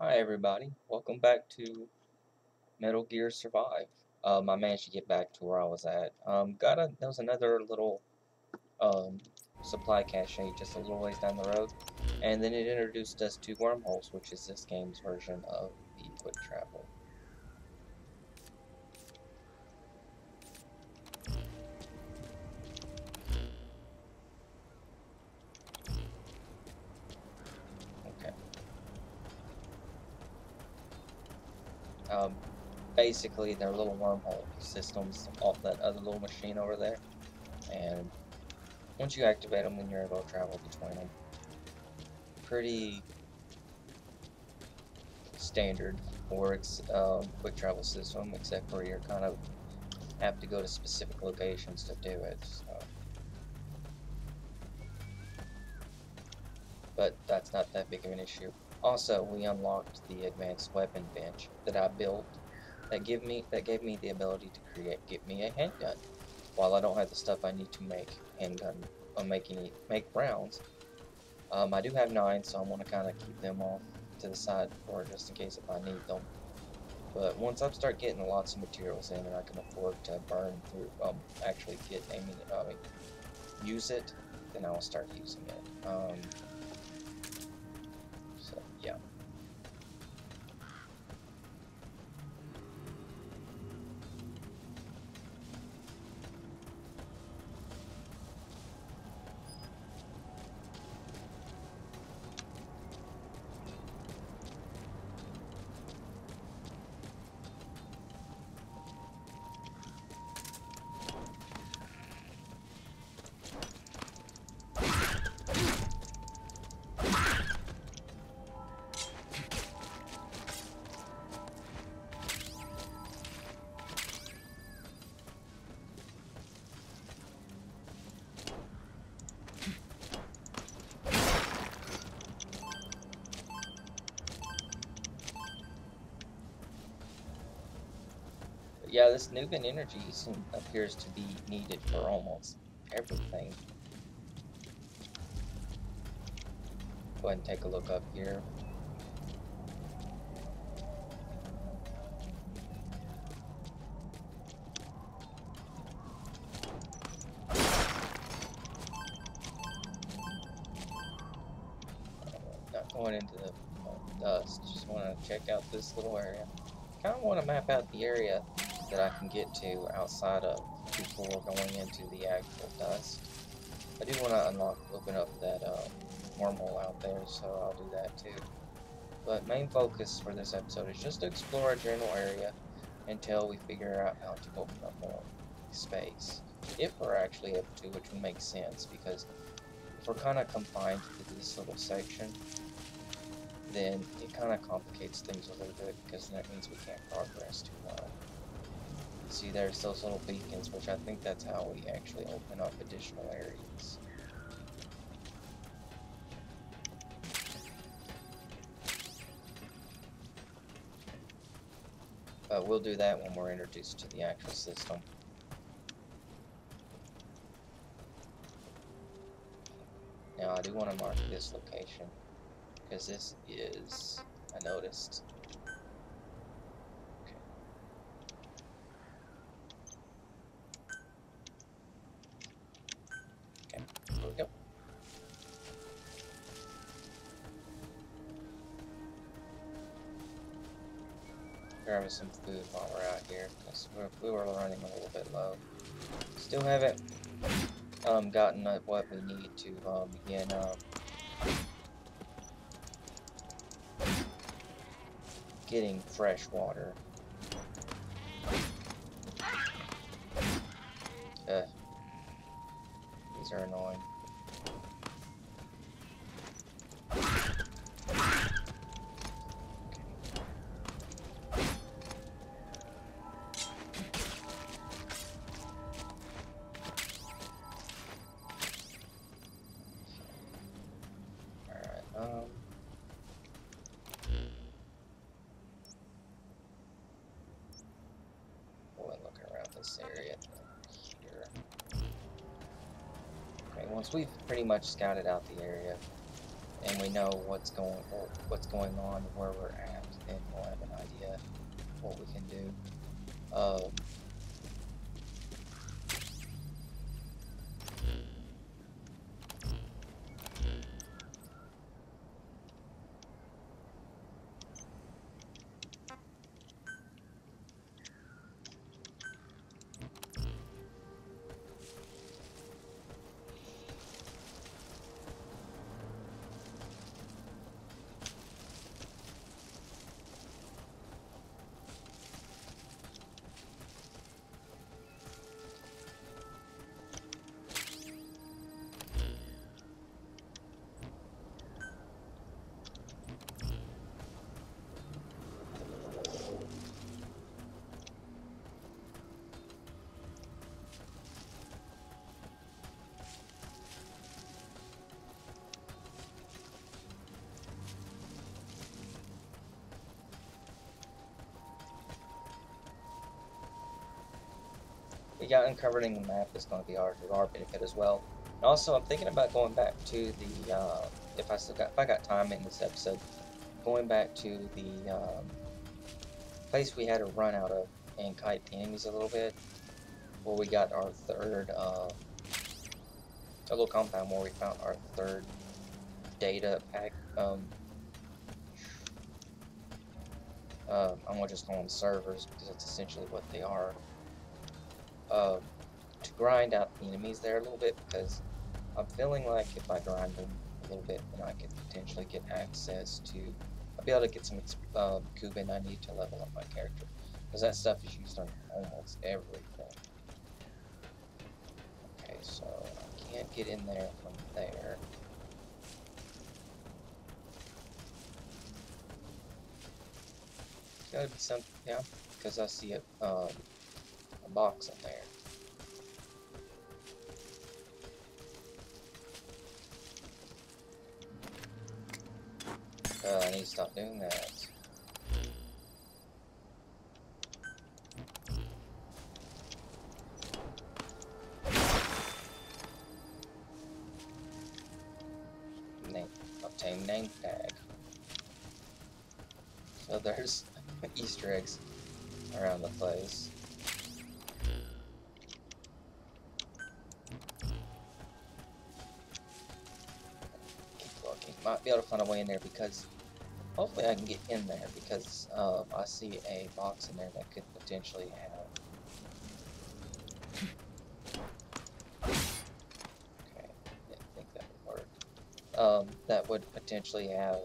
Hi everybody, welcome back to Metal Gear Survive. I managed to get back to where I was at. There was another little um, supply cache just a little ways down the road, and then it introduced us to wormholes, which is this game's version of the quick travel. Okay. Um, Basically, they're little wormhole systems off that other little machine over there, and once you activate them, then you're able to travel between them. Pretty standard for its quick travel system, except for you're kind of have to go to specific locations to do it. So. But that's not that big of an issue. Also, we unlocked the advanced weapon bench that I built that gave me the ability to get me a handgun. While I don't have the stuff I need to make handgun make rounds, I do have 9, so I want to kind of keep them off to the side for just in case if I need them. But once I start getting lots of materials in and I can afford to burn through, actually get use it, then I'll start using it. So yeah. But yeah, this Nuban energy appears to be needed for almost everything. Go ahead and take a look up here. Not going into the dust, just want to check out this little area. Kind of want to map out the area that I can get to outside of before going into the actual dust. I do want to open up that wormhole out there, so I'll do that too. But main focus for this episode is just to explore a general area until we figure out how to open up more space. If we're actually able to, which would make sense, because if we're kind of confined to this little section, then it kind of complicates things a little bit, because that means we can't progress too well. See, there's those little beacons, which I think that's how we actually open up additional areas. But we'll do that when we're introduced to the actual system. Now, I do want to mark this location, because this is, I noticed. Okay, here we go. Grabbing some food while we're out here, because we were running a little bit low. Still haven't gotten what we need to begin getting fresh water. These are annoying. Go and look around this area here. Okay, once we've pretty much scouted out the area, and we know what's going on, where we're at, then we'll have an idea what we can do. We got uncovering the map is going to be to our benefit as well. And also, I'm thinking about going back to the if I got time in this episode, going back to the place we had to run out of and kite the enemies a little bit, where we got our third a little compound where we found our third data pack. I'm gonna just call them servers because that's essentially what they are. To grind out the enemies there a little bit, because I'm feeling like if I grind them a little bit, then I could potentially get access to, I'll be able to get some Cuban I need to level up my character, because that stuff is used on almost everything. Okay, so I can't get in there from there. It's gotta be something, yeah, because I see a box in there. I need to stop doing that. Obtain name tag. So there's Easter eggs around the place. Keep looking. Might be able to find a way in there, because hopefully I can get in there, because I see a box in there that could potentially have. Okay, didn't think that would work. That would potentially have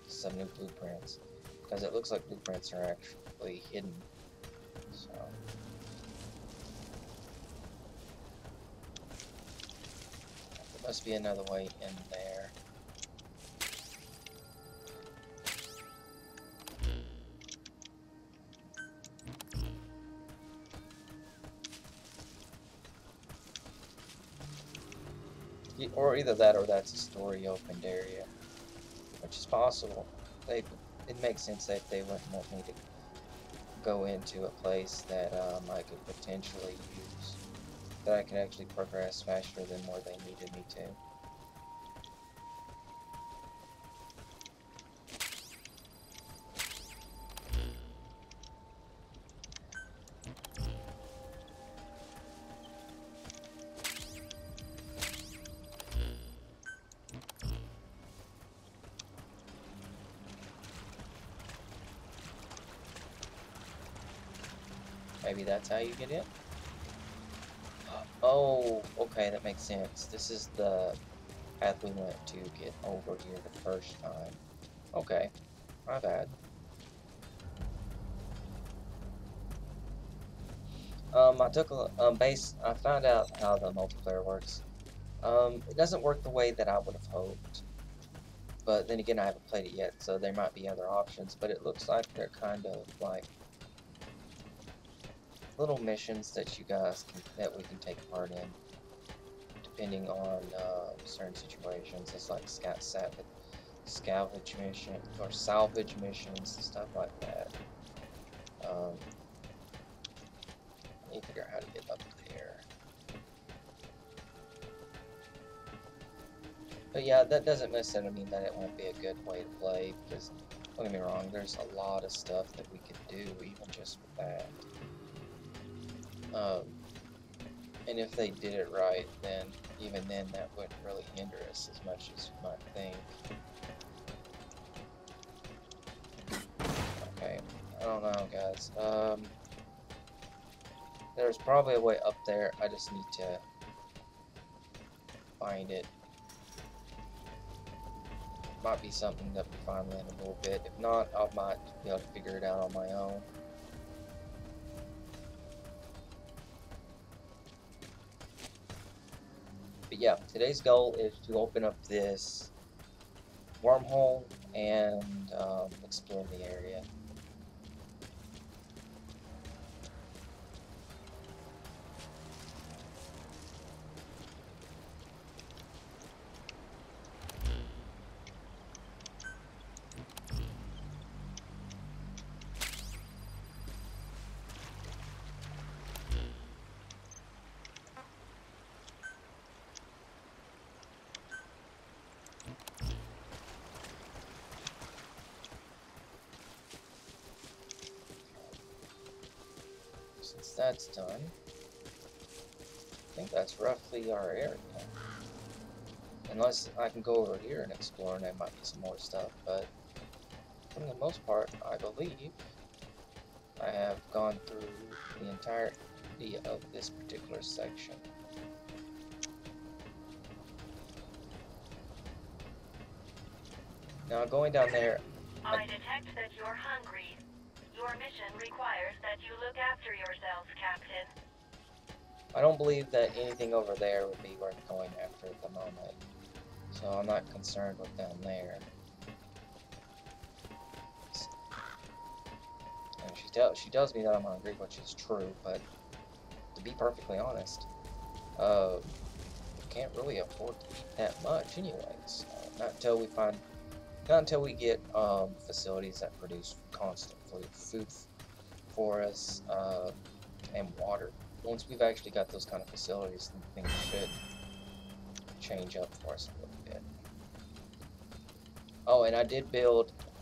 some new blueprints, because it looks like blueprints are actually hidden. So there must be another way in there. Or either that, or that's a story opened area, which is possible. It makes sense that they wouldn't want me to go into a place that I could potentially use, that I could actually progress faster than where they needed me to. Maybe that's how you get in? Oh, okay, that makes sense. This is the path we went to get over here the first time. Okay, my bad. I took a I found out how the multiplayer works. It doesn't work the way that I would have hoped, but then again, I haven't played it yet, so there might be other options. But it looks like they're kind of like little missions that that we can take part in, depending on certain situations. It's like salvage mission or salvage missions and stuff like that. I need to figure out how to get up there. But yeah, that doesn't necessarily mean that it won't be a good way to play, because don't get me wrong, there's a lot of stuff that we could do even just with that. And if they did it right, then even then that wouldn't really hinder us as much as you might think. Okay, I don't know, guys. There's probably a way up there. I just need to find it. Might be something that we find in a little bit. If not, I might be able to figure it out on my own. But yeah, today's goal is to open up this wormhole and explore the area. Since that's done, I think that's roughly our area. Unless I can go over here and explore, and there might be some more stuff, but for the most part, I believe I have gone through the entirety of this particular section. Now, going down there... I detect that you're hungry. Your mission requires that you look after yourselves, Captain. I don't believe that anything over there would be worth going after at the moment, so I'm not concerned with down there. And she tells me that I'm hungry, which is true, but to be perfectly honest, we can't really afford to eat that much anyways. Not until we get facilities that produce constant food for us and water. Once we've actually got those kind of facilities, then things should change up for us a little bit. Oh, and I did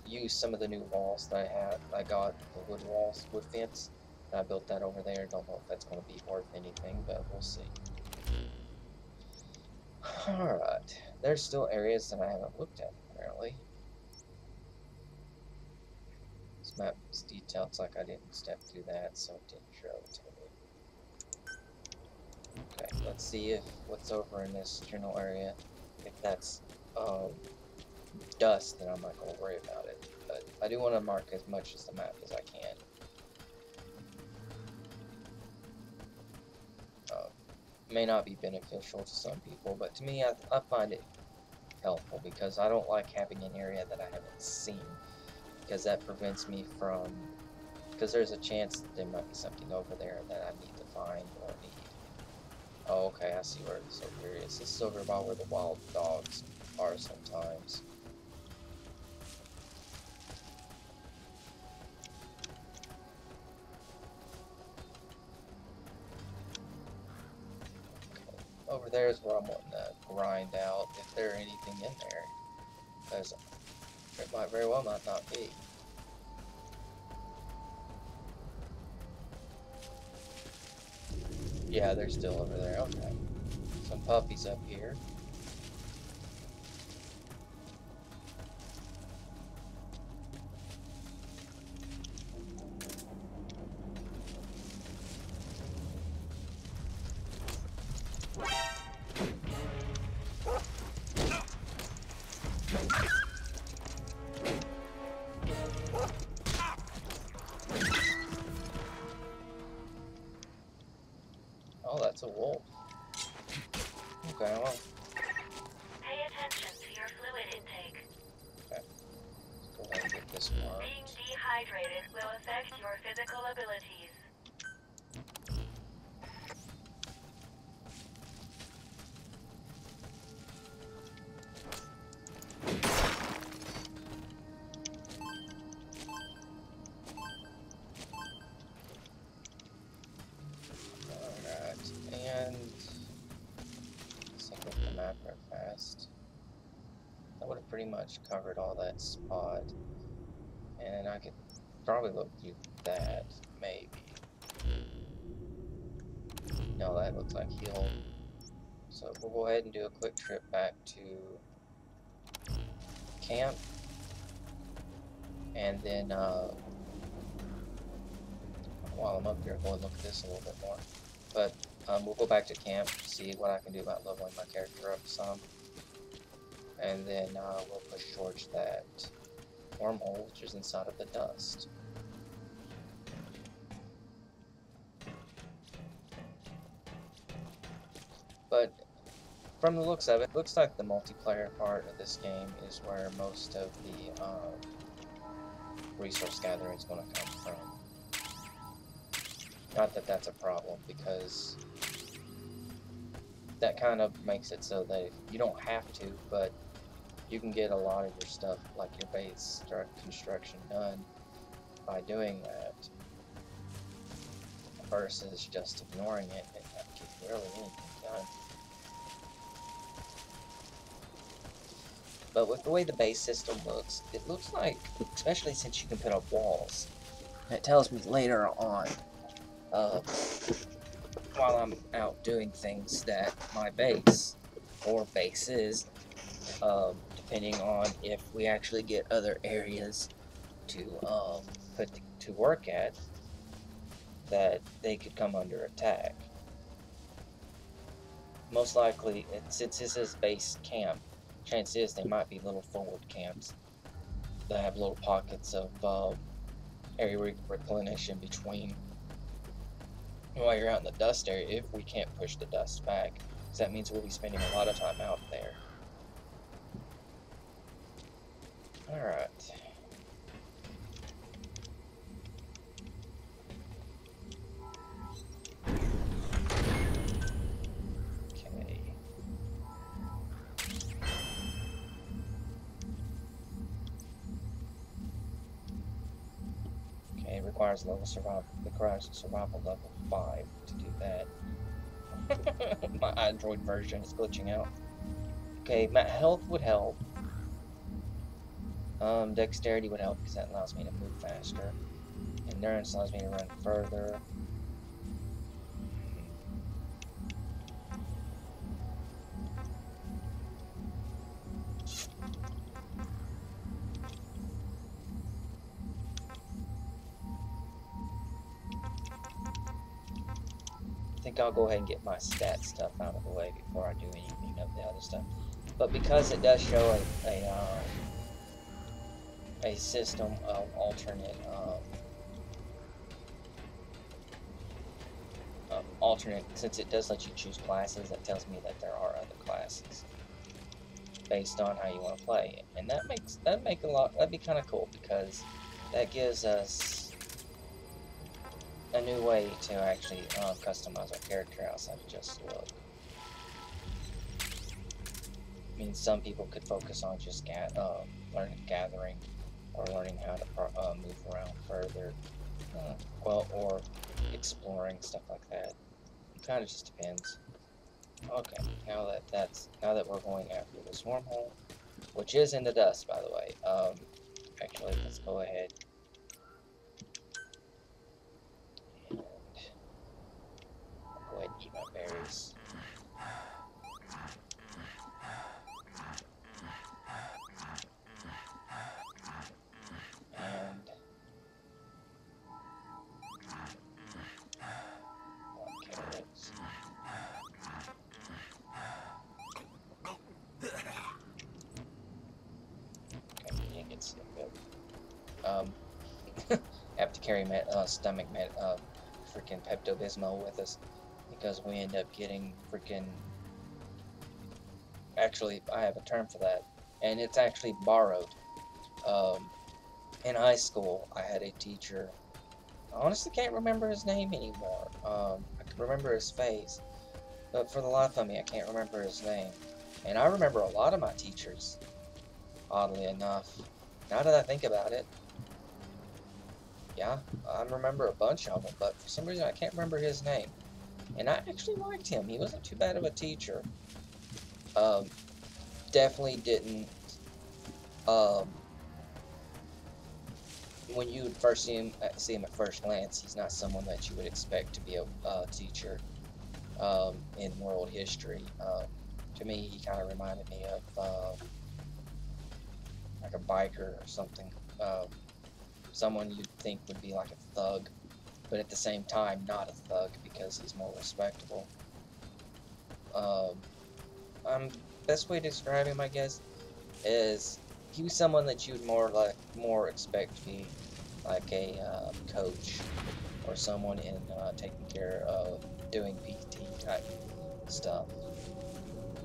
use some of the new walls that I got, the wood walls, wood fence. I built that over there. Don't know if that's going to be worth anything, but we'll see. Alright, there's still areas that I haven't looked at, apparently. This map is detailed, it's like I didn't step through that, so it didn't show it to me. Okay, let's see if what's over in this general area. If that's dust, then I'm not going to worry about it. But I do want to mark as much as the map as I can. May not be beneficial to some people, but to me, I find it helpful because I don't like having an area that I haven't seen, because that prevents me from, because there's a chance that there might be something over there that I need to find or need. Oh, okay, I see where this over here is. This is over by where the wild dogs are sometimes. Over there is where I'm wanting to grind out if there's anything in there, because it might very well not be. Yeah, they're still over there. Okay. Some puppies up here. Oh, that's a wolf. Okay, well. Pay attention to your fluid intake. Okay. Let's go ahead and get this marked. Being dehydrated will affect your physical abilities. Alright, and let's look at the map real fast. much covered all that spot. And I could probably look through that, maybe. No, that looks like he'll. So we'll go ahead and do a quick trip back to camp. And then, while I'm up here, I'll go and look at this a little bit more. But we'll go back to camp, see what I can do about leveling my character up some. And then we'll push towards that wormhole, which is inside of the dust. But from the looks of it, looks like the multiplayer part of this game is where most of the resource gathering is going to come from. Not that that's a problem, because that kind of makes it so that you don't have to, but you can get a lot of your stuff, like your base construction, done by doing that, versus just ignoring it and not getting really anything done. But with the way the base system looks, it looks like, especially since you can put up walls, it tells me later on, while I'm out doing things, that my base, or bases, depending on if we actually get other areas to to work at, that they could come under attack. Most likely, since this is base camp, chance is they might be little forward camps that have little pockets of area where you can replenish in between while you're out in the dust area, if we can't push the dust back, because that means we'll be spending a lot of time out there. Alright. Okay, it requires survival level 5 to do that. My Android version is glitching out. Okay, my health would help. Dexterity would help because that allows me to move faster. Endurance allows me to run further. I think I'll go ahead and get my stat stuff out of the way before I do anything of the other stuff. But because it does show a system of alternate, since it does let you choose classes, that tells me that there are other classes based on how you want to play, and that'd be kind of cool, because that gives us a new way to actually customize our character outside of just look. I mean, some people could focus on just gathering, or learning how to move around further, or exploring, stuff like that. It kind of just depends. Okay, now that we're going after this wormhole, which is in the dust, by the way. Actually, let's go ahead. I'll go ahead and eat my berries. And carrots. Okay, you get sick of have to carry stomach freaking Pepto-Bismol with us, because we end up getting freaking. Actually, I have a term for that, and it's actually borrowed. In high school, I had a teacher. I honestly can't remember his name anymore. I can remember his face, but for the life of me, I can't remember his name. And I remember a lot of my teachers, oddly enough. Now that I think about it, yeah, I remember a bunch of them, but for some reason I can't remember his name. And I actually liked him. He wasn't too bad of a teacher. Definitely didn't when you would first see him at first glance, he's not someone that you would expect to be a teacher in world history. To me, he kind of reminded me of like a biker or something. Someone you'd think would be like a thug, but at the same time, not a thug because he's more respectable. Best way to describe him, I guess, is he was someone that you'd more expect to be like a coach or someone in taking care of doing PT type stuff.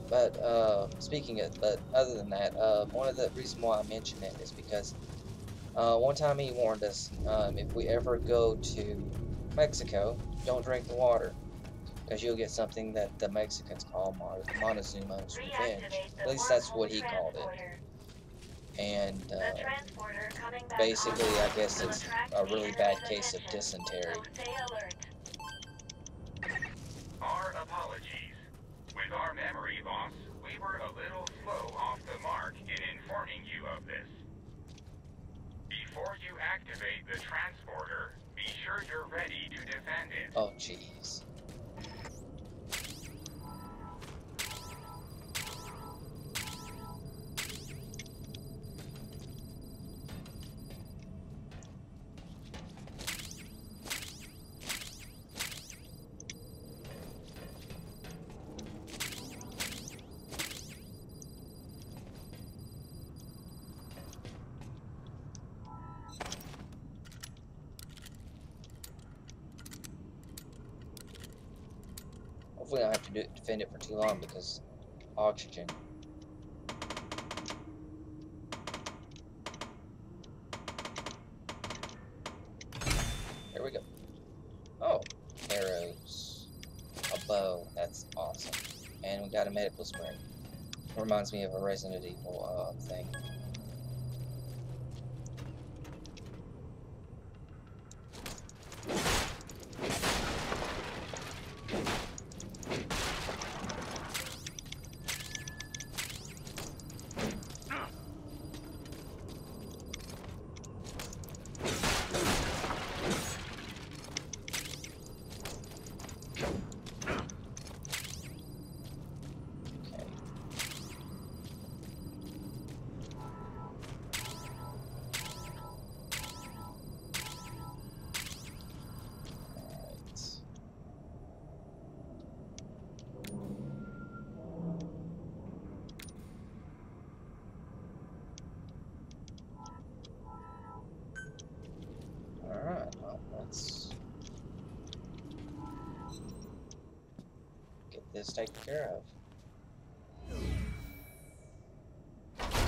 But but other than that, one of the reasons why I mention it is because one time he warned us, if we ever go to Mexico, don't drink the water because you'll get something that the Mexicans call Montezuma's revenge. At least that's what he called it. And basically, I guess it's a really bad case of dysentery. Our apologies. With our memory loss, we were a little slow off the mark in informing you of this. Before you activate the transporter, be sure you're ready to defend it. Oh, jeez. Hopefully I don't have to defend it for too long because oxygen. There we go. Oh, arrows. A bow. That's awesome. And we got a medical spray. Reminds me of a Resident Evil thing. Alright, well, let's get this taken care of. The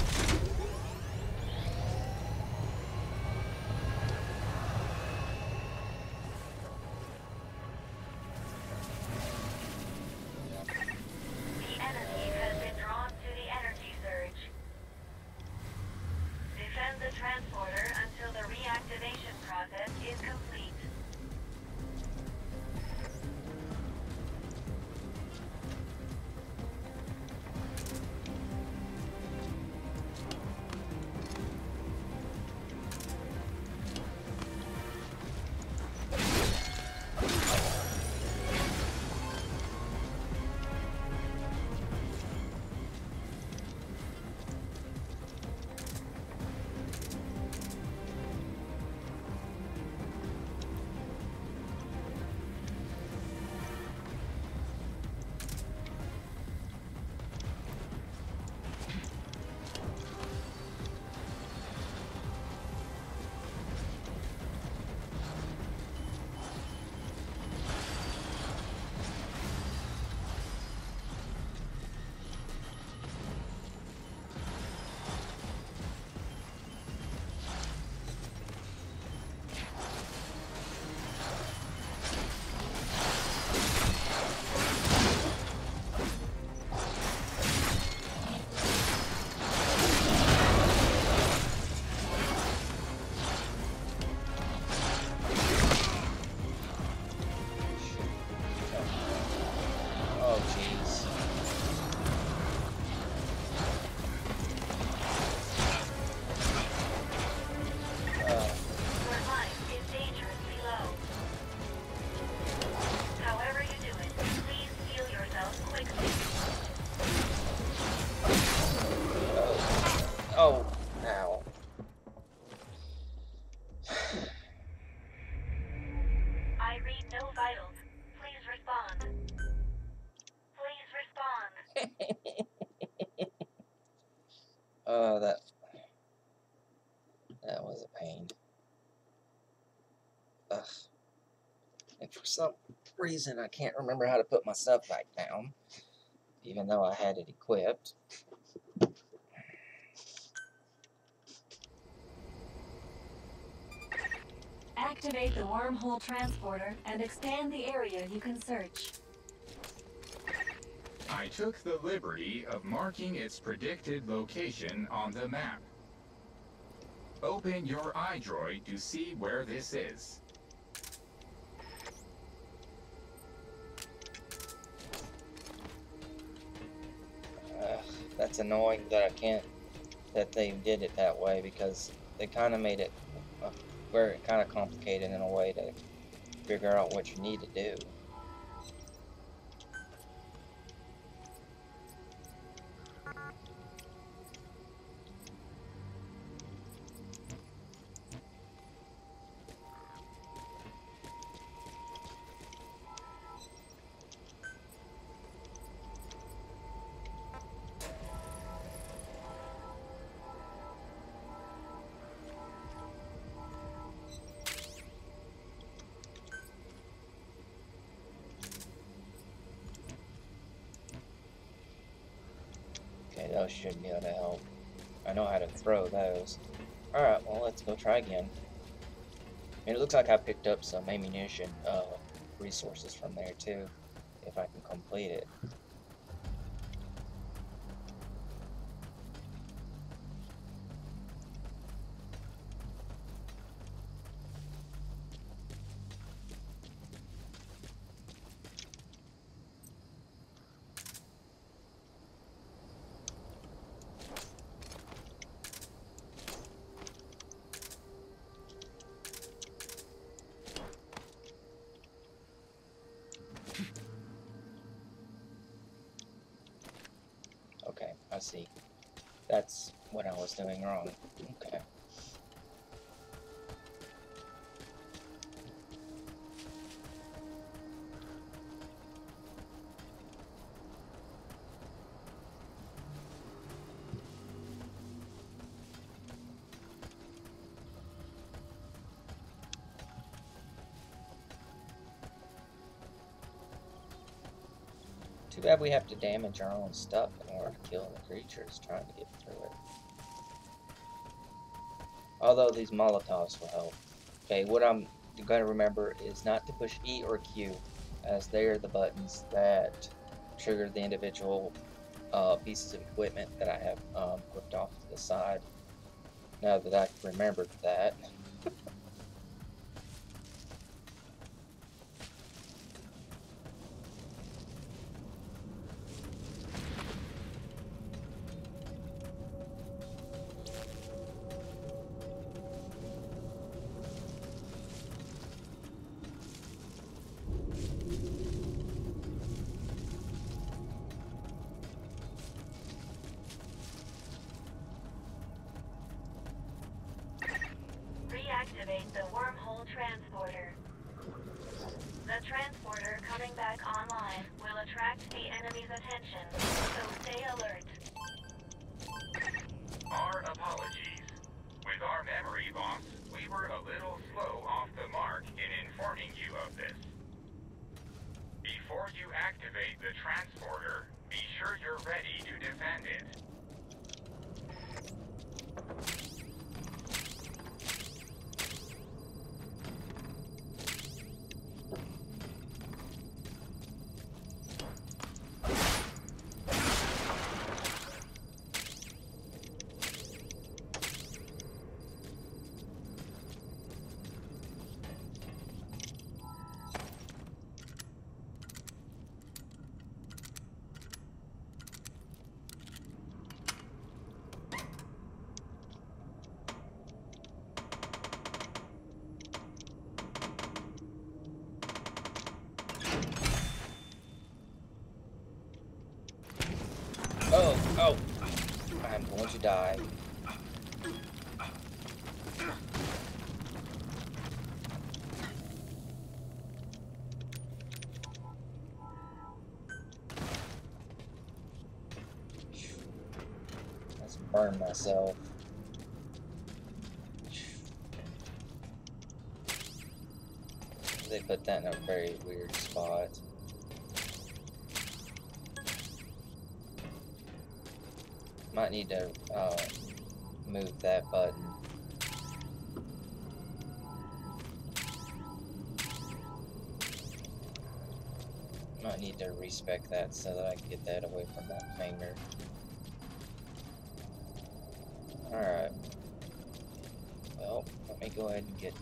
enemy has been drawn to the energy surge. Defend the transporter until the reactivation process is complete. Oh, ow. I read no vitals. Please respond. Please respond. Oh, that was a pain. Ugh. And for some reason, I can't remember how to put my stuff back down, even though I had it equipped. Activate the wormhole transporter and expand the area you can search. I took the liberty of marking its predicted location on the map. Open your iDroid to see where this is. That's annoying that that they did it that way, because they kind of made it very kind of complicated in a way to figure out what you need to do. Okay, those should be able to help. I know how to throw those. Alright, well, let's go try again. And it looks like I picked up some ammunition resources from there too, if I can complete it. Okay, I see. That's what I was doing wrong. Okay. Too bad we have to damage our own stuff in order to kill the creatures trying to get through it. Although these Molotovs will help. Okay, what I'm going to remember is not to push E or Q, as they are the buttons that trigger the individual pieces of equipment that I have equipped off to the side. Now that I've remembered that. Reactivate the wormhole transporter. The transporter coming back online will attract the enemy's attention, so stay alert. Our apologies. With our memory loss, we were a little slow off the mark in informing you of this. Before you activate the transporter, be sure you're ready to defend it. Oh, I'm going to die. Let's burn myself. They put that in a very weird spot. Might need to move that button. Might need to respec that so that I can get that away from that finger. Alright. Well, let me go ahead and get...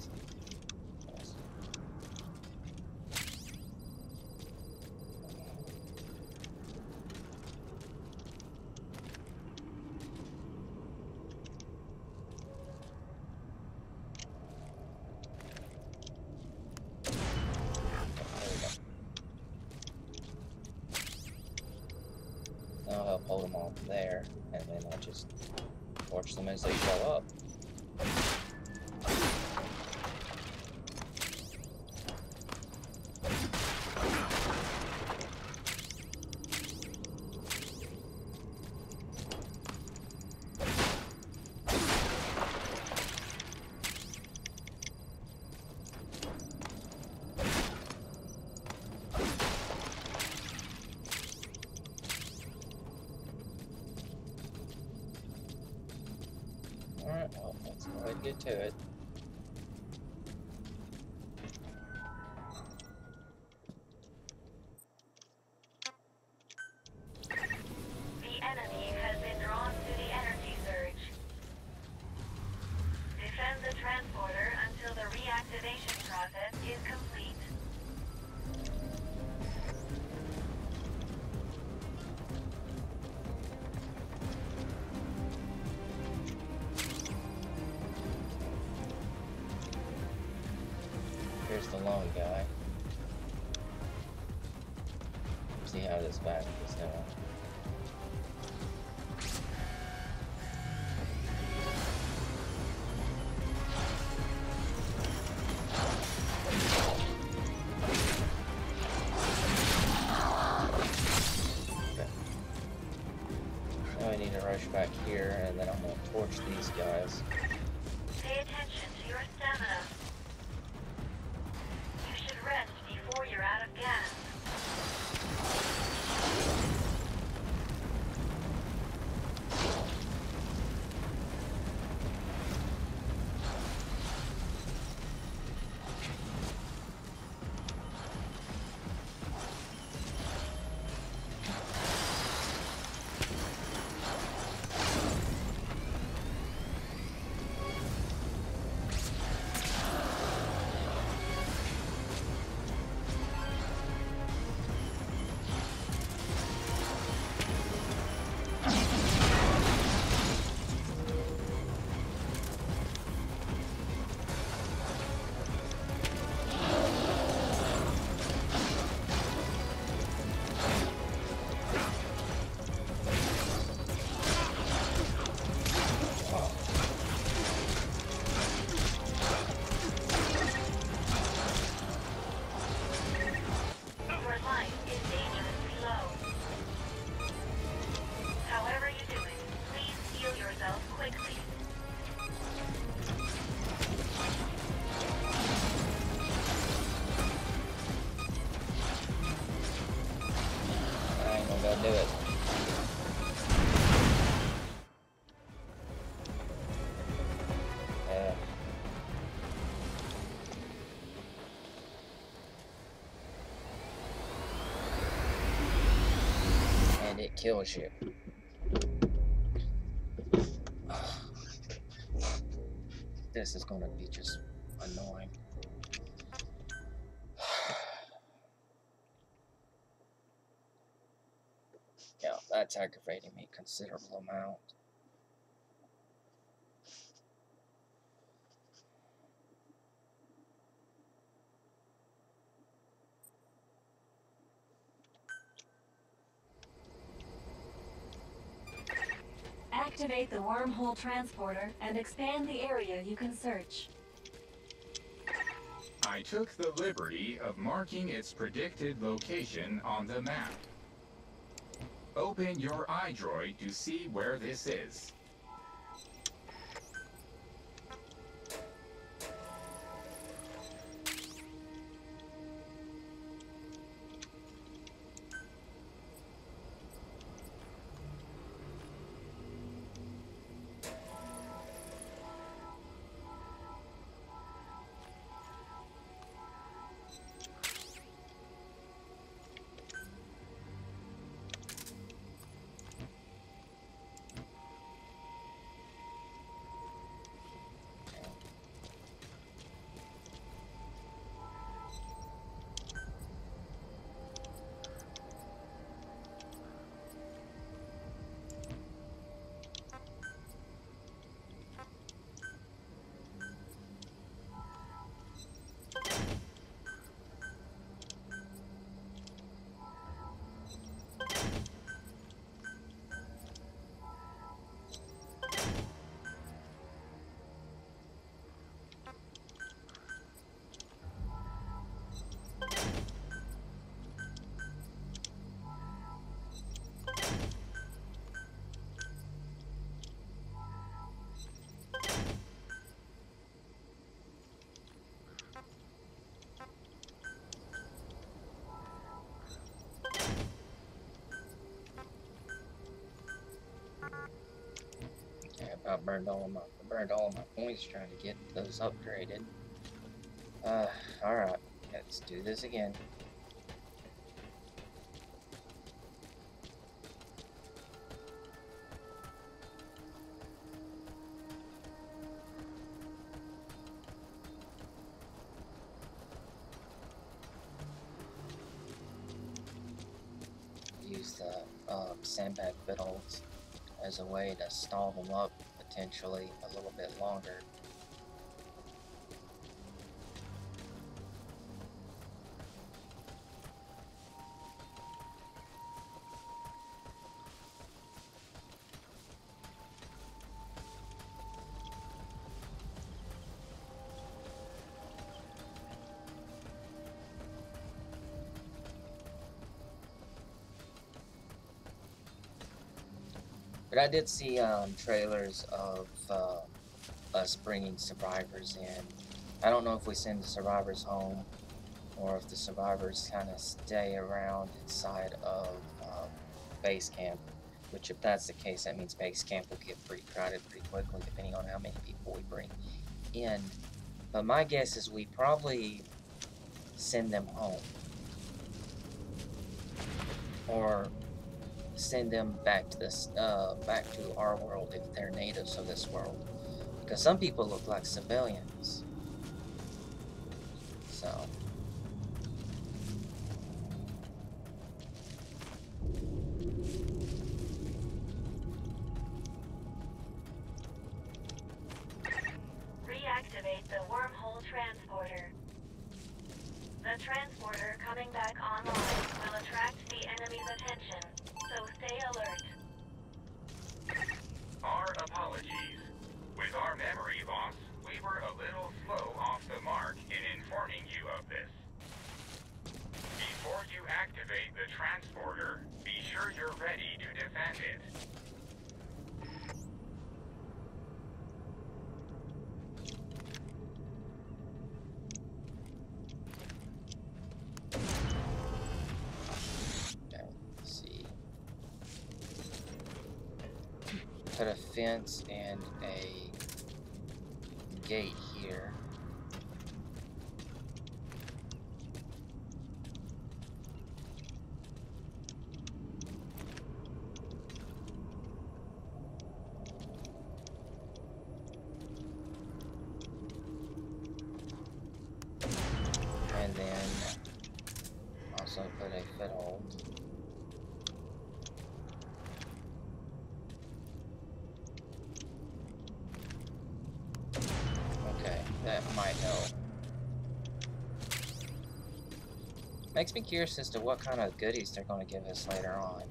I'll help hold them off there, and then I'll just torch them as they show up. Alright, well, let's go ahead and get to it. The enemy has been drawn to the energy surge. Defend the transporter until the reactivation process is complete. Here's the lone guy. See how this back is now. Okay. Now I need to rush back here, and then I'm gonna torch these guys. Pay attention to your stamina. You should rest before you're out of gas. Your life is dangerously low. However you do it, please heal yourself quickly. I ain't gonna go do it. And it kills you. This is gonna be just annoying. Yeah, that's aggravating me a considerable amount. Activate the wormhole transporter and expand the area you can search. I took the liberty of marking its predicted location on the map. Open your iDroid to see where this is. I burned all of my points trying to get those upgraded. Alright, let's do this again. Use the sandbag footholds as a way to stall them up potentially a little bit longer. But I did see trailers of us bringing survivors in. I don't know if we send the survivors home or if the survivors kind of stay around inside of base camp. Which, if that's the case, that means base camp will get pretty crowded pretty quickly, depending on how many people we bring in. But my guess is we probably send them home, or send them back to this, back to our world if they're natives of this world. Because some people look like civilians. So. Reactivate the wormhole transporter. The transporter coming back online will attract the enemy's attention, so stay alert. Our apologies. With our memory loss, we were a little slow off the mark in informing you of this. Before you activate the transporter, be sure you're ready to defend it. Put a fence and a gate here. And then also put a foothold. That might help. Makes me curious as to what kind of goodies they're going to give us later on.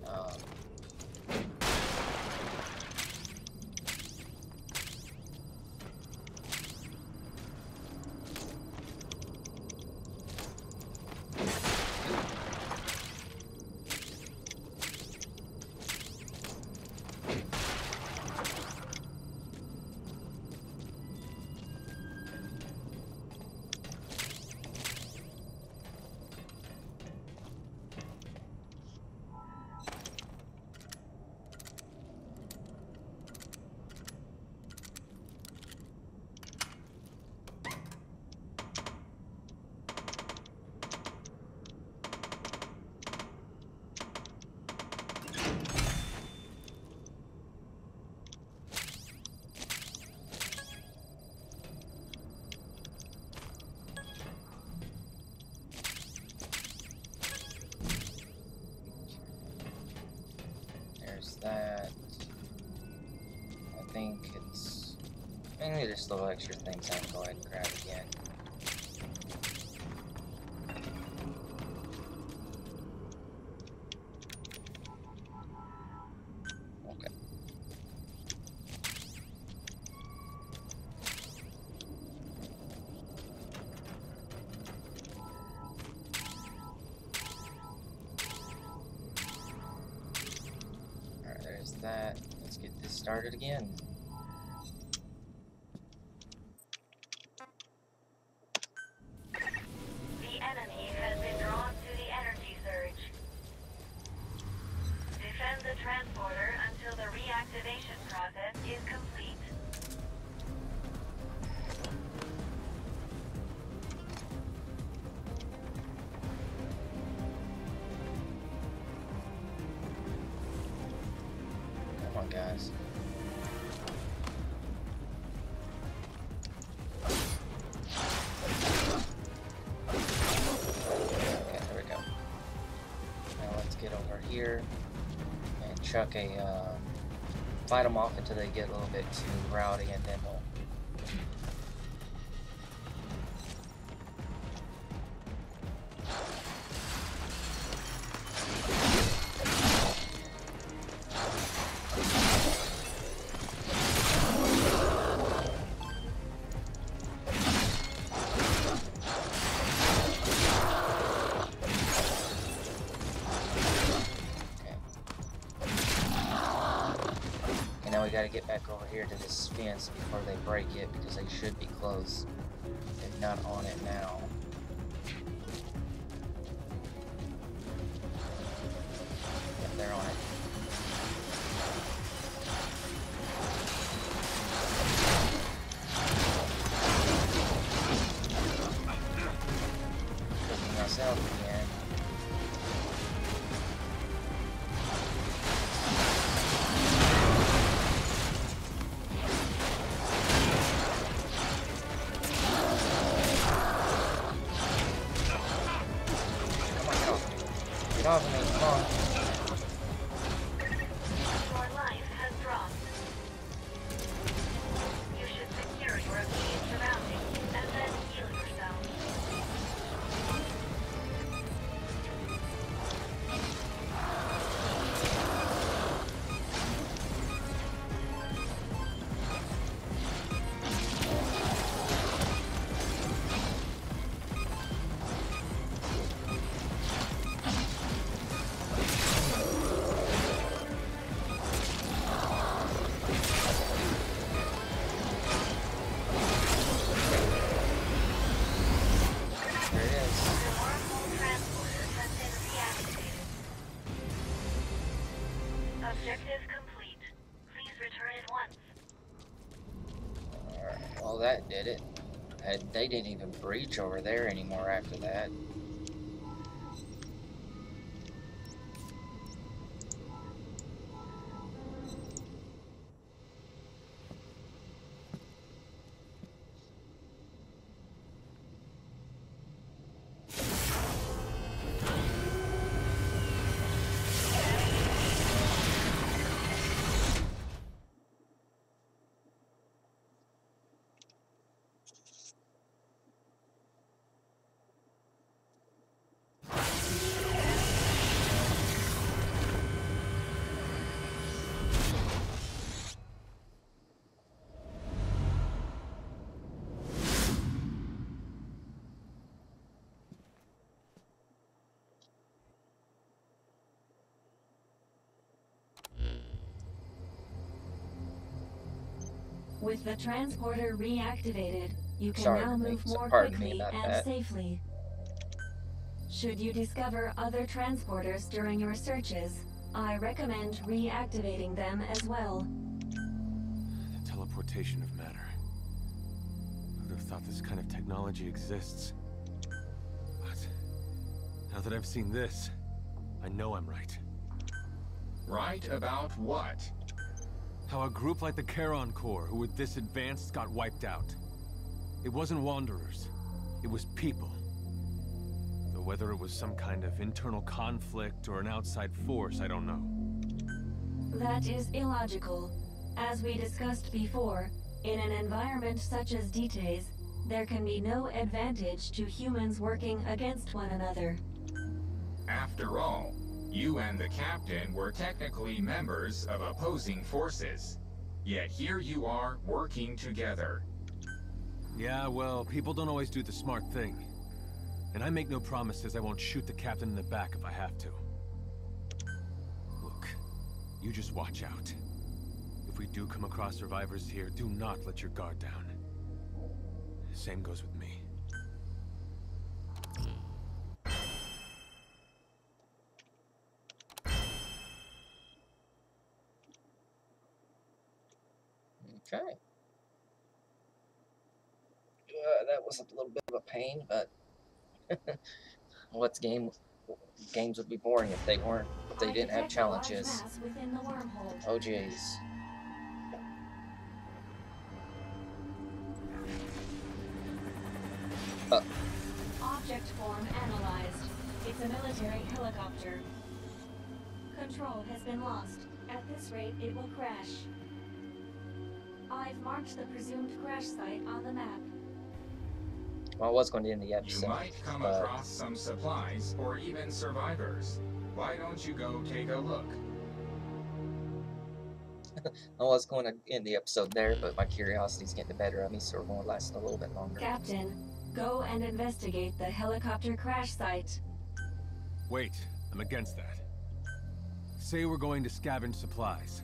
Any of this little extra things I can go ahead and grab again. Okay. Alright, there's that. Let's get this started again. The enemy has been drawn to the energy surge. Defend the transporter until the reactivation process is complete. Come on, guys. Okay, there we go. Now let's get over here and chuck a, fight them off until they get a little bit too rowdy, and then we'll... Now we gotta get back over here to this fence before they break it, because they should be close, if not on it now. Yep, they're on it. Cooking myself again. Get off of me, come on. Your life has dropped. You should secure your immediate surroundings and then heal yourself. There it is. The wormhole transporter has been reactivated. Objective complete. Please return at once. Alright, well that did it. They didn't even breach over there anymore after that. With the transporter reactivated, you can Sorry, now move so more pardon me quickly about and that. safely. Should you discover other transporters during your searches, I recommend reactivating them as well. The teleportation of matter. I would have thought this kind of technology exists. But now that I've seen this, I know I'm right. Right about what? How a group like the Charon Corps, who were this advanced, got wiped out. It wasn't wanderers. It was people. Though whether it was some kind of internal conflict or an outside force, I don't know. That is illogical. As we discussed before, In an environment such as Detae's, there can be no advantage to humans working against one another. After all, you and the captain were technically members of opposing forces. Yet here you are working together. Yeah, well, people don't always do the smart thing. And I make no promises I won't shoot the captain in the back if I have to. Look, you just watch out. If we do come across survivors here, do not let your guard down. Same goes with me. Okay. That was a little bit of a pain, but games would be boring if they weren't, if they didn't have challenges. Within the wormhole. Oh jeez. Object form analyzed. It's a military helicopter. Control has been lost. At this rate, it will crash. I've marked the presumed crash site on the map. Well, I was going to end the You episode, might come but across some supplies or even survivors. Why don't you go take a look? I was going to end the episode there, but my curiosity's getting the better of me, so we're going to last a little bit longer. Captain, go and investigate the helicopter crash site. Wait, I'm against that. Say we're going to scavenge supplies.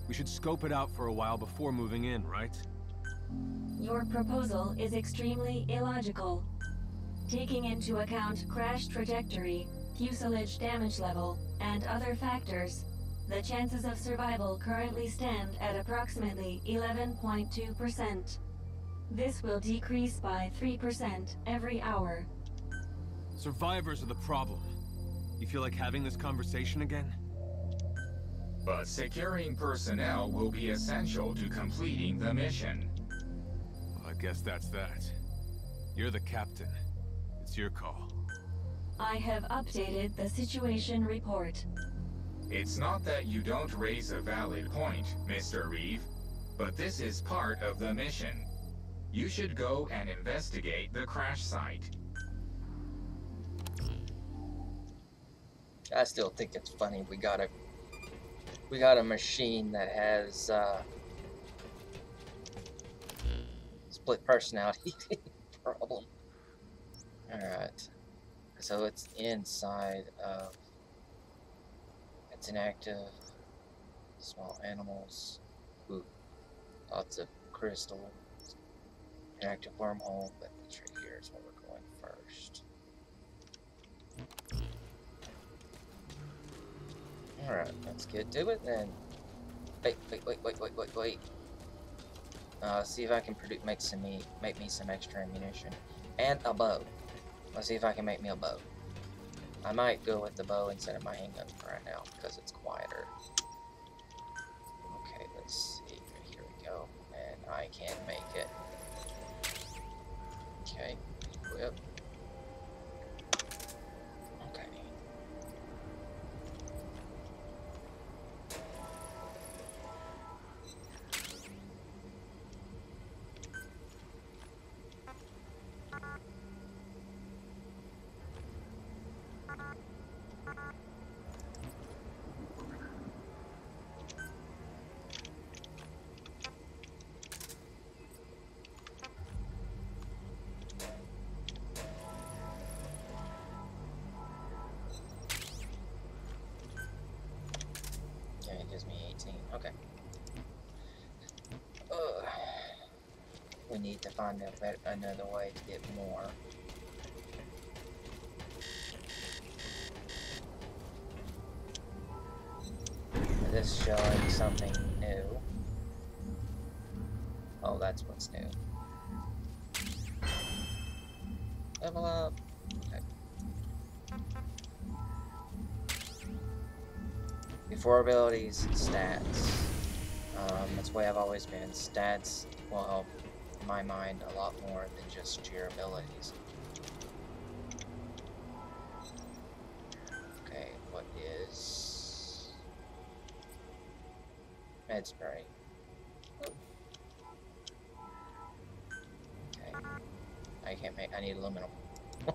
We should scope it out for a while before moving in, right? Your proposal is extremely illogical. Taking into account crash trajectory, fuselage damage level, and other factors, the chances of survival currently stand at approximately 11.2%. This will decrease by 3% every hour. Survivors are the problem. You feel like having this conversation again? But securing personnel will be essential to completing the mission. Well, I guess that's that. You're the captain. It's your call. I have updated the situation report. It's not that you don't raise a valid point, Mr. Reeve, but this is part of the mission. You should go and investigate the crash site. I still think it's funny. We got a machine that has split personality problem. All right, so it's inside of. It's inactive. Small animals. Ooh, lots of crystal. Inactive wormhole, but this right here is where we're going first. Alright, let's get to it then. Wait. See if I can make me some extra ammunition. And a bow. Let's see if I can make me a bow. I might go with the bow instead of my handgun for right now, because it's quieter. Okay, let's see. Here we go. And I can make it. Okay, equip. Okay. It gives me 18. Okay. We need to find another way to get more. This showing something new. Oh, that's what's new. Level up. Okay. Before abilities, stats. That's the way I've always been. Stats will help, in my mind, a lot more than just your abilities. Okay, what is med spray? I can't make. I need aluminum. Okay.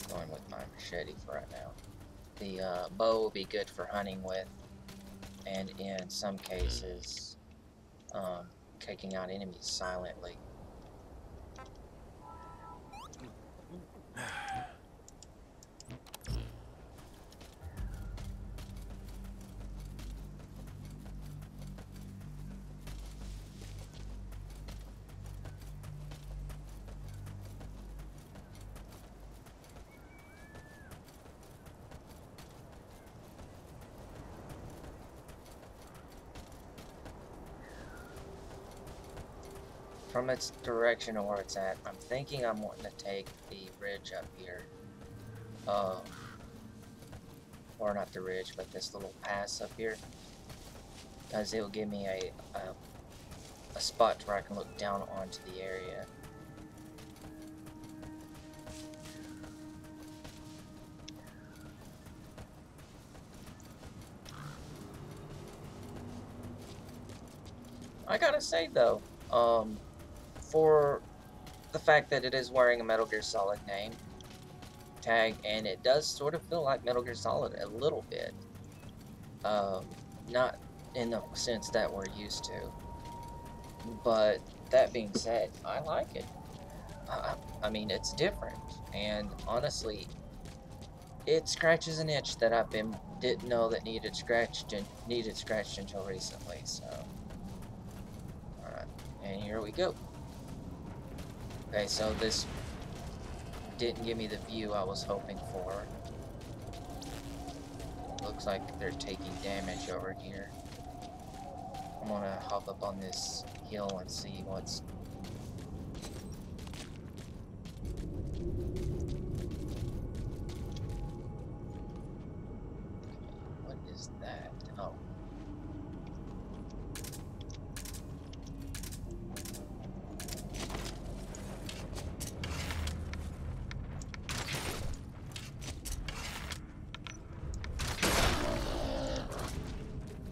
Going with my machete for right now. The bow will be good for hunting with, and in some cases, taking out enemies silently. From its direction of where it's at, I'm thinking I'm wanting to take the ridge up here. Or not the ridge, but this little pass up here. Because it will give me a spot where I can look down onto the area. I gotta say though, for the fact that it is wearing a Metal Gear Solid name tag, and it does sort of feel like Metal Gear Solid a little bit. Not in the sense that we're used to. But that being said, I like it. I mean, it's different, and honestly, it scratches an itch that didn't know that needed scratched until recently. So, all right, and here we go. Okay, so this didn't give me the view I was hoping for. Looks like they're taking damage over here. I'm gonna hop up on this hill and see what's... What is that? Oh.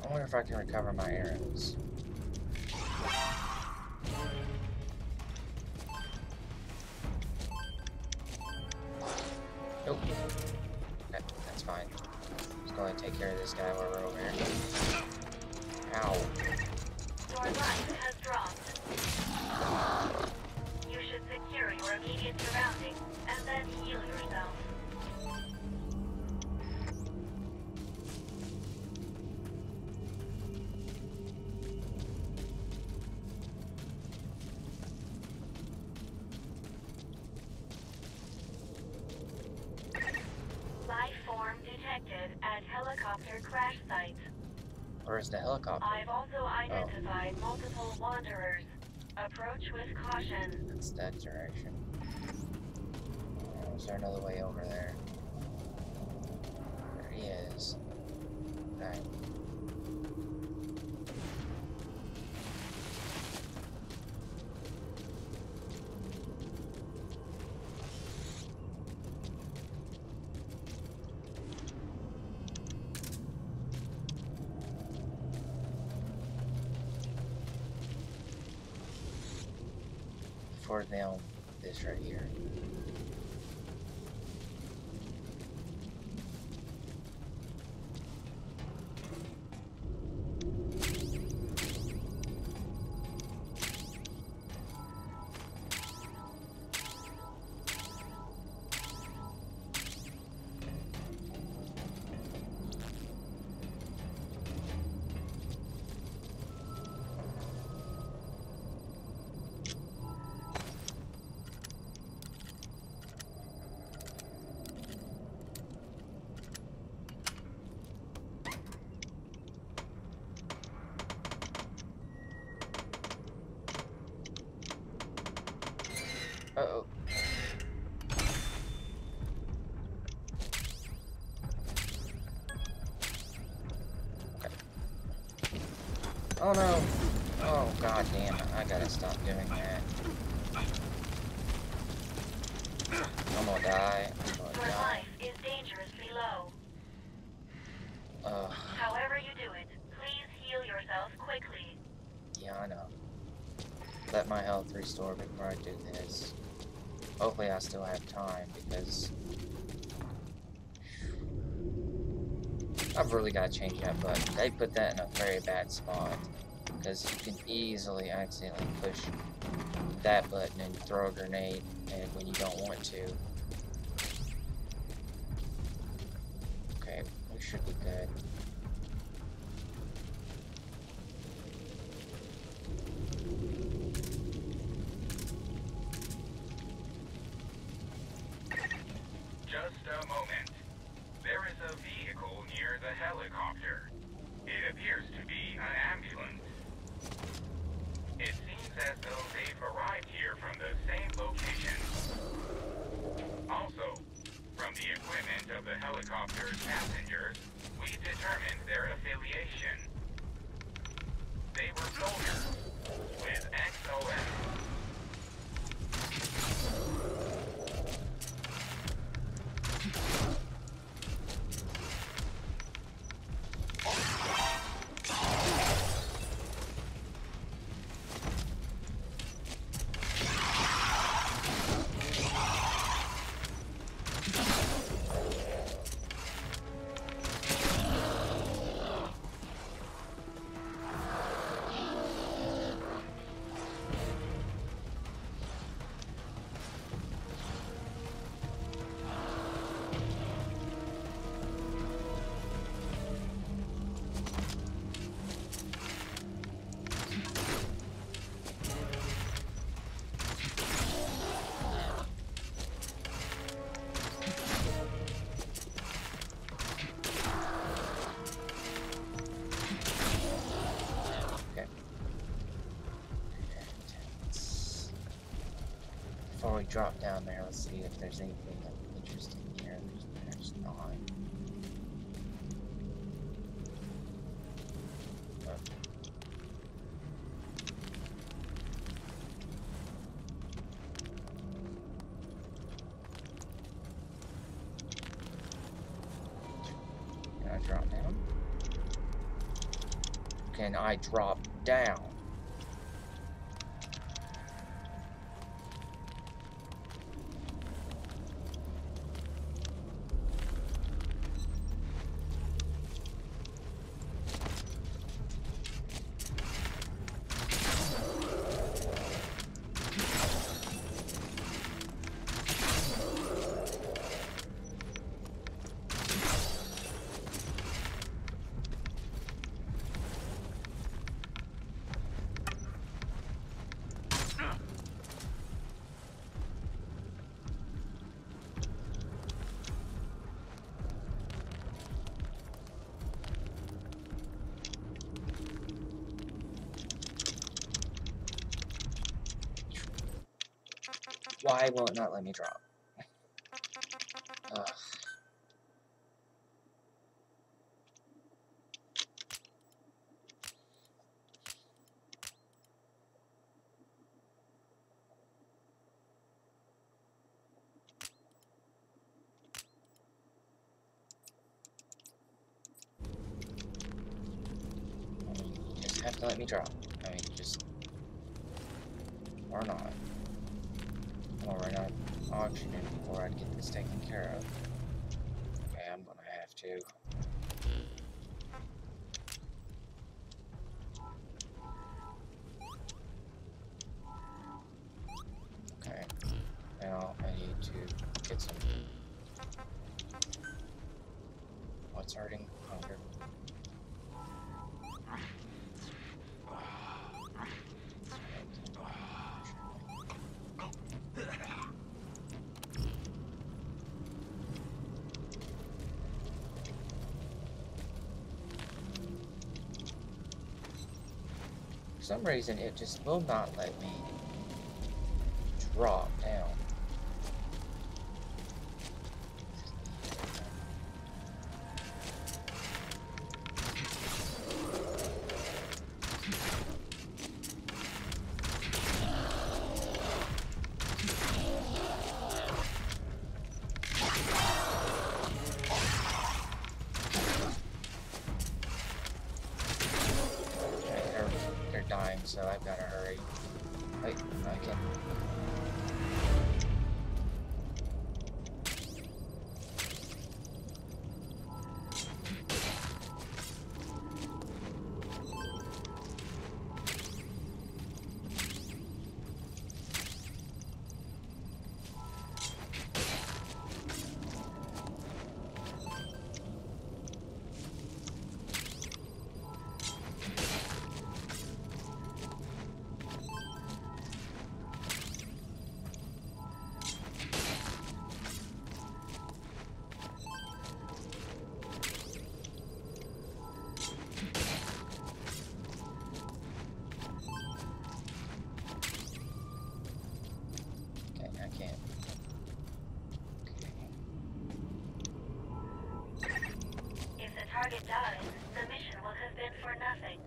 I wonder if I can recover my arrows. Nope. Okay, that's fine. Let's go ahead and take care of this guy while we're over here. Ow. Your life has dropped. You should secure your immediate surroundings and then heal yourself. Life form detected at helicopter crash site. Where's the helicopter? I've also identified multiple wanderers. Approach with caution. It's that direction. Is there another way over there? There he is. Okay. For them, this right here. Uh-oh. Okay. Oh no! Oh, god damn it. I gotta stop doing that. I'm gonna die. I'm gonna Your die. life is dangerously low. Ugh. However you do it, please heal yourself quickly. Yeah, I know. Let my health restore before I do this. Hopefully I still have time, because I've really got to change that button. They put that in a very bad spot, because you can easily accidentally push that button and throw a grenade and when you don't want to. Okay, we should be good. Just a moment. There is a vehicle near the helicopter. It appears to be an ambulance. It seems as though they've arrived here from the same location. Also, from the equipment of the helicopter's passengers, we determined their affiliation. They were soldiers with XOS. Before we drop down there, let's see if there's anything interesting here. There's not. Can I drop down? Can I drop down? Why will it not let me drop? Ugh. You just have to let me drop. I mean, just... or not. Or we're not auctioning before I get this taken care of. Okay, I'm gonna have to. Okay. Now I need to get some. What's hurting? Hunger. For some reason, it just will not let me drop down. dying, so I've got to hurry. I can... Target dies, the mission will have been for nothing.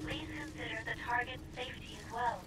Please consider the target's safety as well.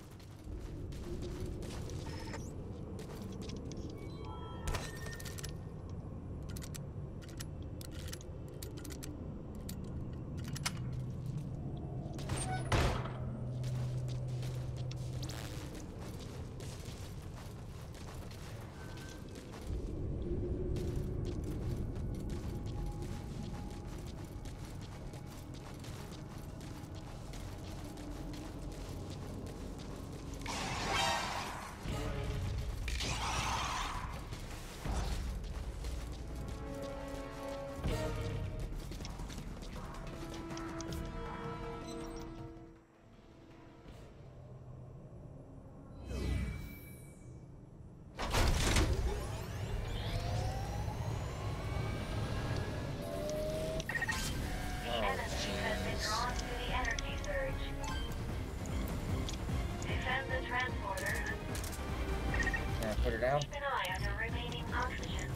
Put her down. Keep an eye on your remaining oxygen.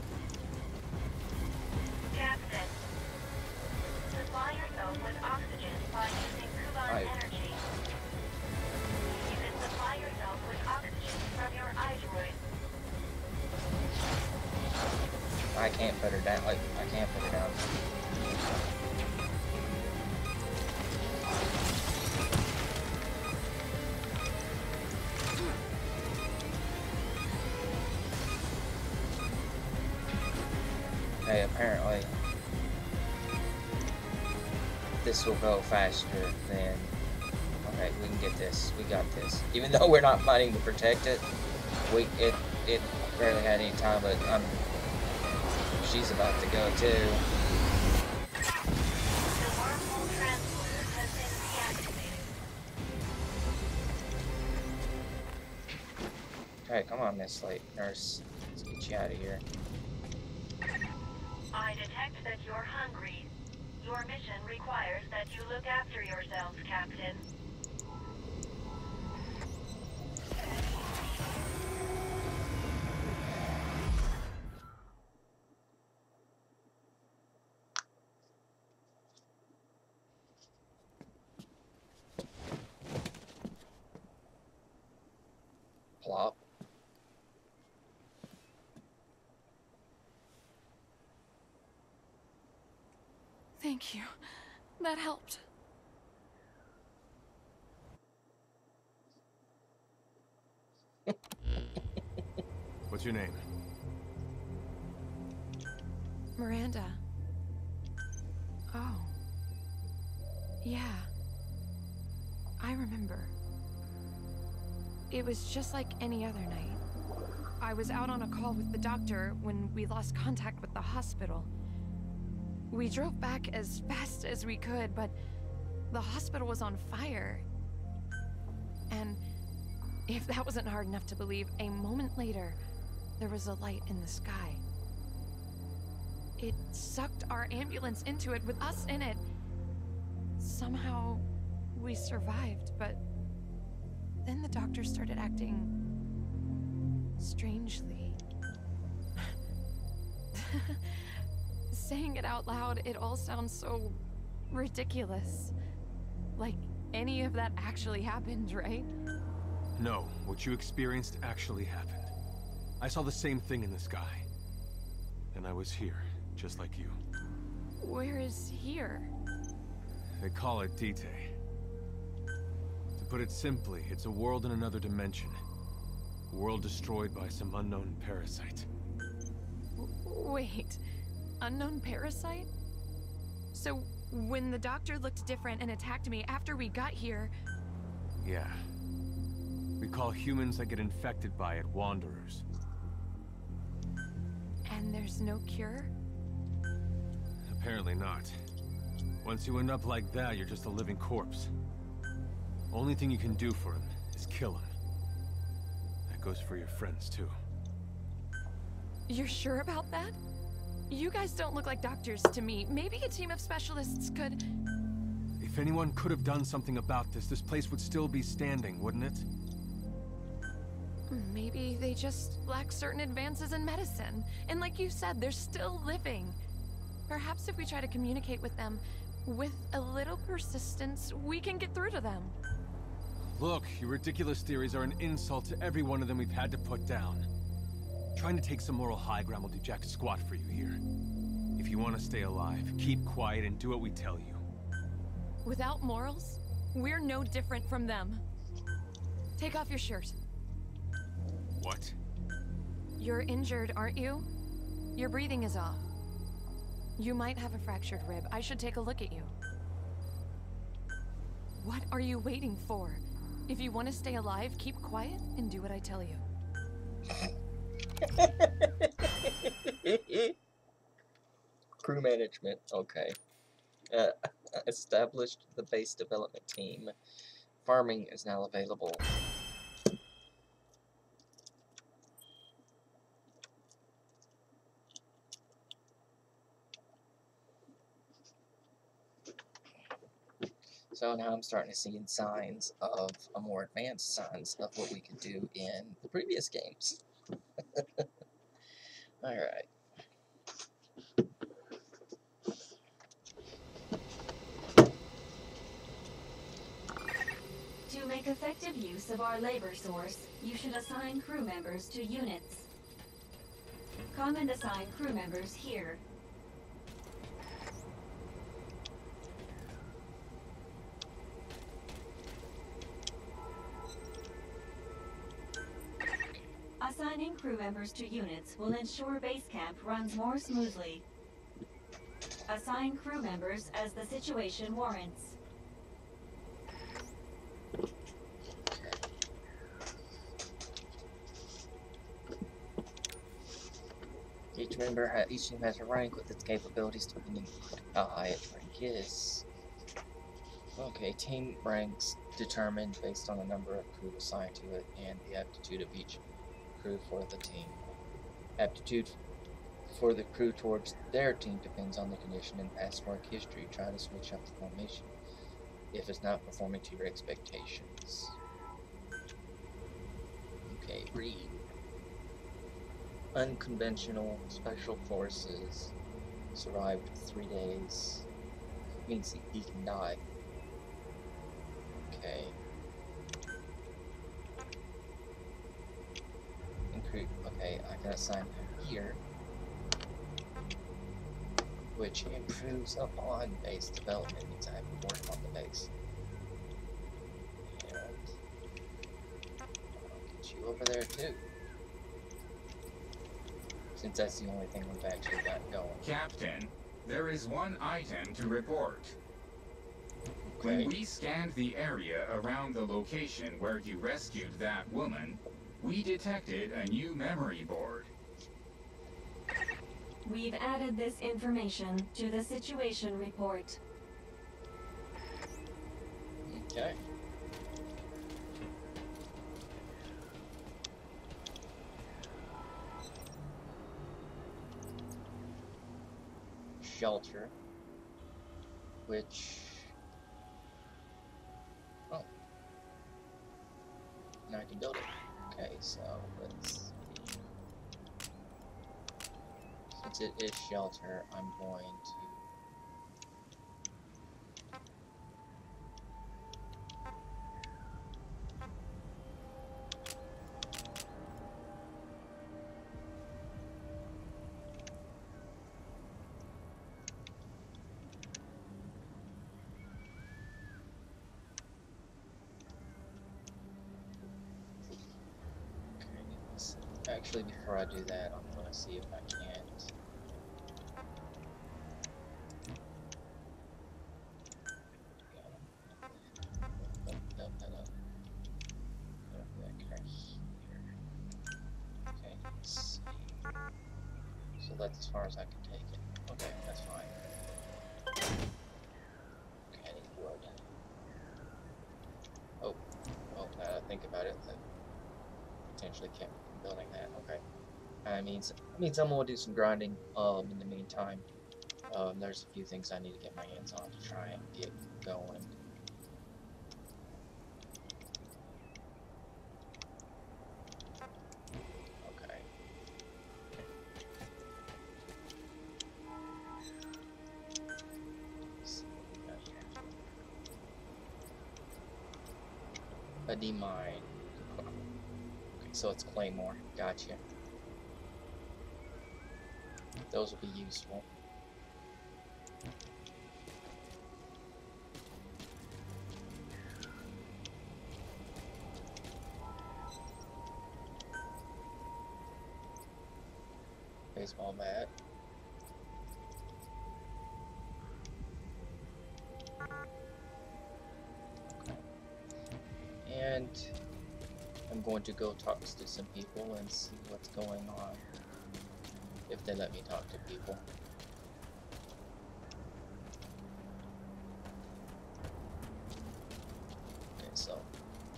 Captain, supply yourself with oxygen by using Kuban energy. You can supply yourself with oxygen from your iDroid. I can't put her down. Like, I can't put her down. Okay, apparently this will go faster than... Okay, we can get this. We got this. Even though we're not fighting to protect it, it barely had any time, but she's about to go too. The wormhole transporter has been reactivated. Okay, come on, Miss Late Nurse. Let's get you out of here. I detect that you're hungry. Your mission requires that you look after yourselves, Captain. Plop. Thank you. That helped. What's your name? Miranda. Oh. Yeah. I remember. It was just like any other night. I was out on a call with the doctor when we lost contact with the hospital. We drove back as fast as we could, but the hospital was on fire. And if that wasn't hard enough to believe, a moment later, there was a light in the sky. It sucked our ambulance into it with us in it. Somehow, we survived, but then the doctor started acting strangely. Saying it out loud, it all sounds so ridiculous. Like any of that actually happened, right? No, what you experienced actually happened. I saw the same thing in the sky. And I was here, just like you. Where is here? They call it Dite. put it simply, it's a world in another dimension. A world destroyed by some unknown parasite. Wait, unknown parasite? So, when the doctor looked different and attacked me after we got here... Yeah. We call humans that get infected by it wanderers. And there's no cure? Apparently not. Once you end up like that, you're just a living corpse. Only thing you can do for him is kill him. That goes for your friends, too. You're sure about that? You guys don't look like doctors to me. Maybe a team of specialists could... If anyone could have done something about this, this place would still be standing, wouldn't it? Maybe they just lack certain advances in medicine. And like you said, they're still living. Perhaps if we try to communicate with them, with a little persistence, we can get through to them. Look, your ridiculous theories are an insult to every one of them we've had to put down. Trying to take some moral high ground will do jack squat for you here. If you want to stay alive, keep quiet and do what we tell you. Without morals, we're no different from them. Take off your shirt. What? You're injured, aren't you? Your breathing is off. You might have a fractured rib. I should take a look at you. What are you waiting for? If you want to stay alive, keep quiet and do what I tell you. Crew management, okay. Established the base development team. Farming is now available. So now I'm starting to see signs of more advanced signs of what we could do in the previous games. Alright. To make effective use of our labor source, you should assign crew members to units. Come and assign crew members here. Assigning crew members to units will ensure base camp runs more smoothly. Assign crew members as the situation warrants. Each team has a rank with its capabilities depending on how high its rank is. Okay, team ranks determined based on the number of crew assigned to it and the aptitude of each crew for the team. Aptitude for the crew towards their team depends on the condition and past work history. Try to switch up the formation if it's not performing to your expectations. Okay, read. Unconventional special forces survived 3 days. Means he can die. Okay. Okay, I can assign him here, which improves upon base development. Means I have to work on the base. And I'll get you over there too, since that's the only thing we've actually got going. Captain, there is one item to report. Okay. When we scanned the area around the location where you rescued that woman, we detected a new memory board. We've added this information to the situation report. Okay. Shelter, which, oh, now I can build it. Okay, so let's, since it is shelter, I'm going to Actually, before I do that, I'm gonna see if I can't. Okay, let's see. So that's as far as I can take it. Okay, that's fine. Okay, I need wood. Oh, well, now that I think about it, I potentially can't be building that. Okay. Means I'm gonna do some grinding in the meantime. There's a few things I need to get my hands on to try and get going. Okay. Let's see what we got here. A demine. Okay, so it's claymore. Gotcha. Those will be useful. Baseball bat. Okay. And I'm going to go talk to some people and see what's going on. If they let me talk to people. Okay, so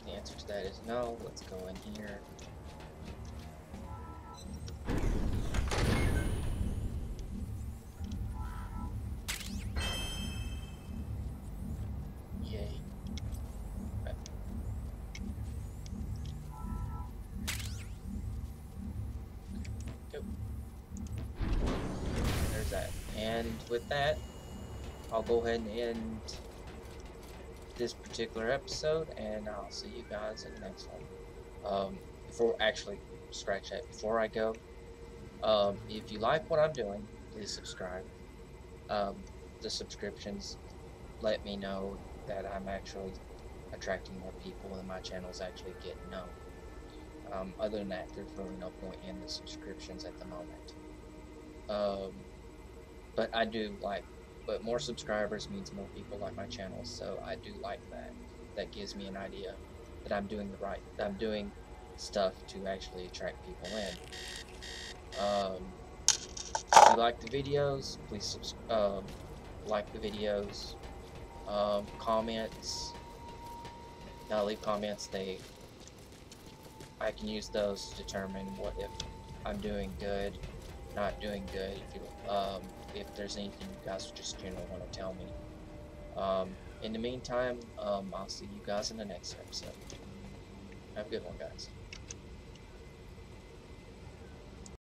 the answer to that is no. Let's go in here. Yay. Okay. Go. There's that. And with that, I'll go ahead and end this particular episode, and I'll see you guys in the next one. Scratch that. Before I go, if you like what I'm doing, please subscribe. The subscriptions let me know that I'm actually attracting more people and my channel's actually getting known. Other than that, there's really no point in the subscriptions at the moment. But more subscribers means more people like my channel, so I do like that. That gives me an idea that I'm doing stuff to actually attract people in. If you like the videos, please like the videos. Comments. Now leave comments. I can use those to determine if I'm doing good, not doing good. If there's anything you guys just generally want to tell me. In the meantime, I'll see you guys in the next episode. Have a good one, guys.